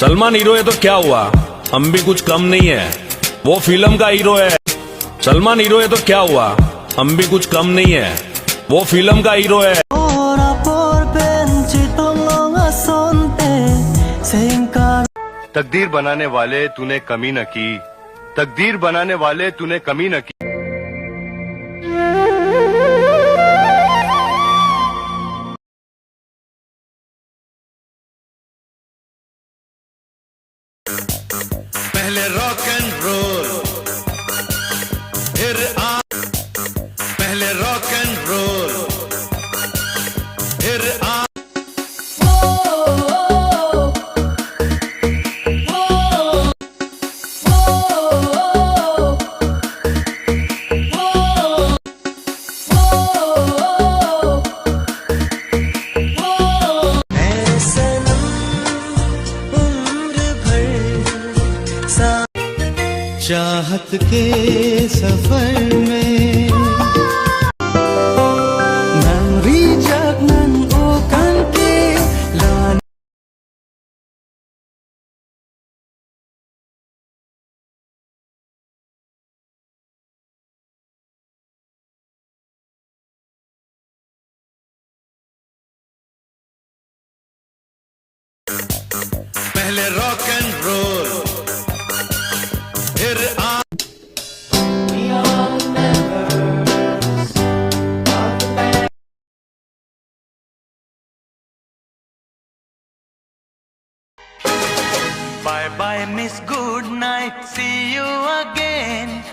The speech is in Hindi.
सलमान हीरो है तो क्या हुआ, हम भी कुछ कम नहीं है, वो फिल्म का हीरो है। सलमान हीरो है तो क्या हुआ, हम भी कुछ कम नहीं है, वो फिल्म का हीरो है। तकदीर बनाने वाले तूने कमी न की, तकदीर बनाने वाले तूने कमी न की। पहले रॉक एंड रोल फिर पहले रॉक एंड रोल फिर चाहत के सफर में मेमोरी जगनन ओकन के लान पहले रॉक एंड रोल फिर Bye bye, Miss Good Night. See you again.